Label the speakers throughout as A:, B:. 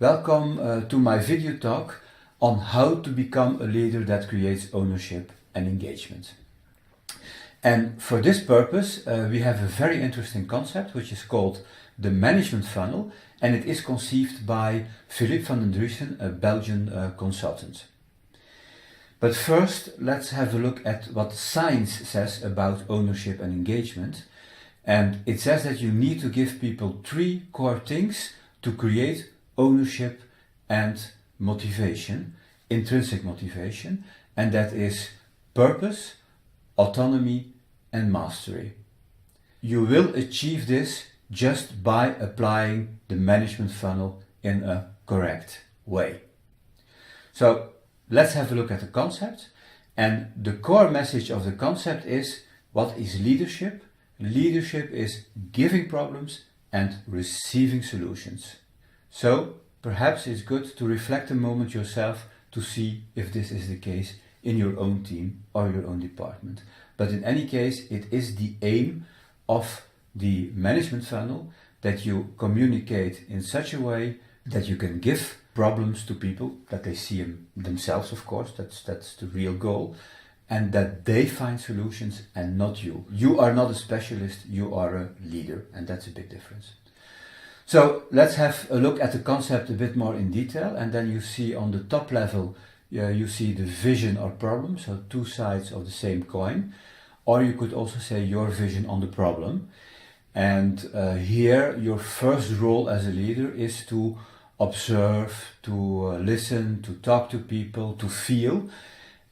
A: Welcome to my video talk on how to become a leader that creates ownership and engagement. And for this purpose, we have a very interesting concept which is called the management funnel, and it is conceived by Philippe van den Driessen, a Belgian consultant. But first, let's have a look at what science says about ownership and engagement. And it says that you need to give people three core things to create ownership and motivation, intrinsic motivation, and that is purpose, autonomy, and mastery. You will achieve this just by applying the management funnel in a correct way. So let's have a look at the concept. And the core message of the concept is, what is leadership? Leadership is giving problems and receiving solutions. So perhaps it's good to reflect a moment yourself to see if this is the case in your own team or your own department. But in any case, it is the aim of the management funnel that you communicate in such a way that you can give problems to people, that they see themselves, of course, that's the real goal, and that they find solutions and not you. You are not a specialist, you are a leader, and that's a big difference. So let's have a look at the concept a bit more in detail, and then you see on the top level, you see the vision or problem, so two sides of the same coin, or you could also say your vision on the problem. And here your first role as a leader is to observe, to listen, to talk to people, to feel,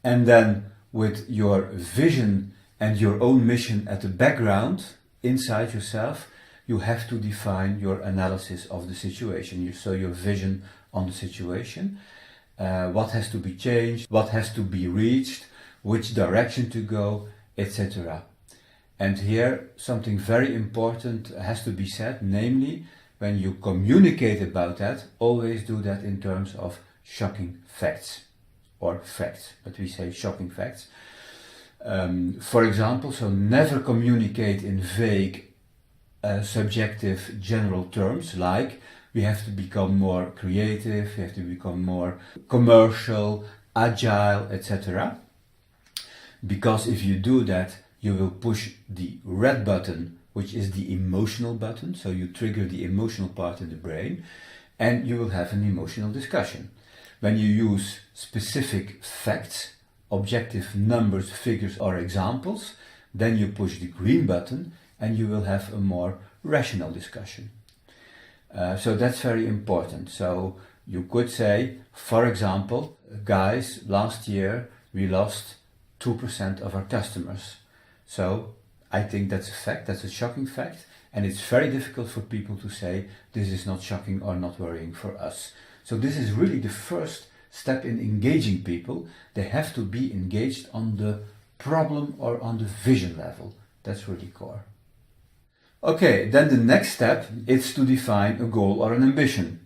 A: and then with your vision and your own mission at the background, inside yourself, you have to define your analysis of the situation. So your vision on the situation, what has to be changed, what has to be reached, which direction to go, etc. And here something very important has to be said, namely, when you communicate about that, always do that in terms of shocking facts, or facts, but we say shocking facts. For example, so never communicate in vague, subjective, general terms like we have to become more creative, we have to become more commercial, agile, etc. Because if you do that, you will push the red button, which is the emotional button, so you trigger the emotional part in the brain, and you will have an emotional discussion. When you use specific facts, objective numbers, figures or examples, then you push the green button and you will have a more rational discussion. So that's very important. So you could say, for example, guys, last year we lost 2% of our customers. So I think that's a fact, that's a shocking fact, and it's very difficult for people to say this is not shocking or not worrying for us. So this is really the first step in engaging people. They have to be engaged on the problem or on the vision level. That's really core. Okay, then the next step is to define a goal or an ambition.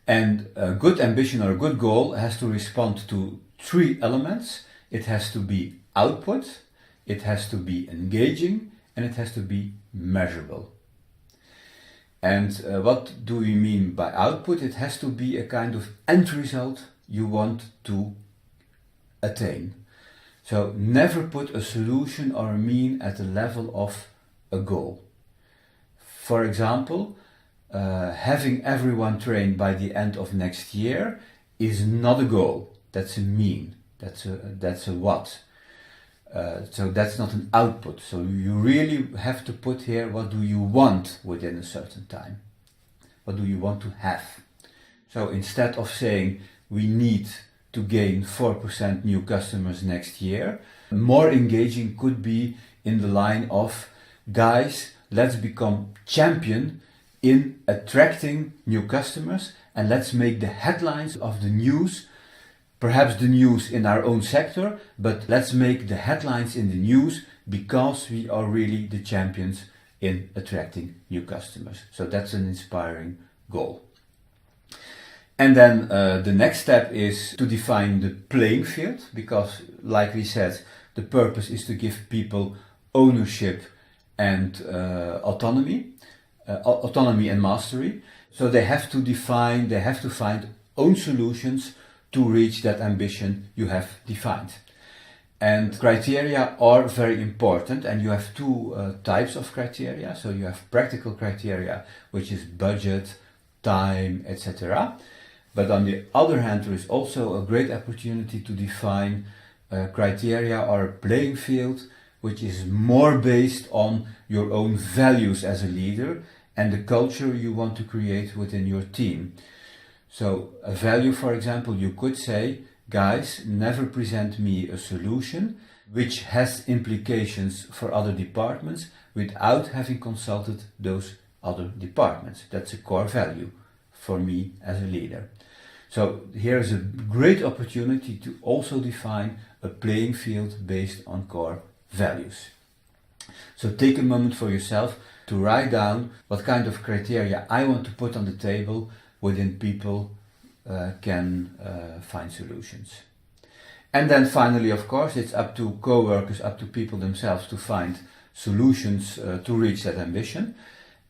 A: And a good ambition or a good goal has to respond to three elements. It has to be output, it has to be engaging, and it has to be measurable. And what do we mean by output? It has to be a kind of end result you want to attain. So never put a solution or a mean at the level of a goal. For example, having everyone trained by the end of next year is not a goal. That's a mean. That's a what. So that's not an output. So you really have to put here, what do you want within a certain time? What do you want to have? So instead of saying we need to gain 4% new customers next year, more engaging could be in the line of, guys, let's become champion in attracting new customers, and let's make the headlines of the news, perhaps the news in our own sector, but let's make the headlines in the news because we are really the champions in attracting new customers. So that's an inspiring goal. And then the next step is to define the playing field, because like we said, the purpose is to give people ownership and autonomy and mastery. So they have to define, they have to find own solutions to reach that ambition you have defined. And criteria are very important, and you have two types of criteria. So you have practical criteria, which is budget, time, etc. But on the other hand, there is also a great opportunity to define criteria or a playing field, which is more based on your own values as a leader and the culture you want to create within your team. So a value, for example, you could say, guys, never present me a solution which has implications for other departments without having consulted those other departments. That's a core value for me as a leader. So here's a great opportunity to also define a playing field based on core values. So take a moment for yourself to write down what kind of criteria I want to put on the table within people can find solutions. And then finally, of course, it's up to co-workers, up to people themselves to find solutions to reach that ambition.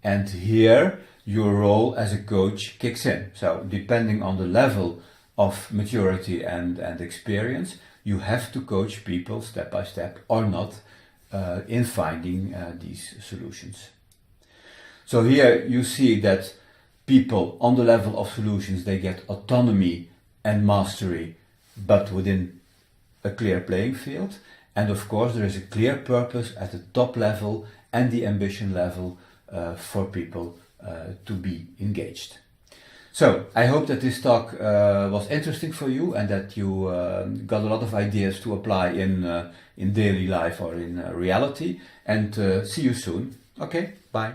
A: And here, your role as a coach kicks in. So depending on the level of maturity and experience, you have to coach people step by step or not in finding these solutions. So here you see that people on the level of solutions, they get autonomy and mastery, but within a clear playing field. And of course, there is a clear purpose at the top level and the ambition level for people to be engaged. So I hope that this talk was interesting for you and that you got a lot of ideas to apply in daily life or in reality. And see you soon. Okay, bye.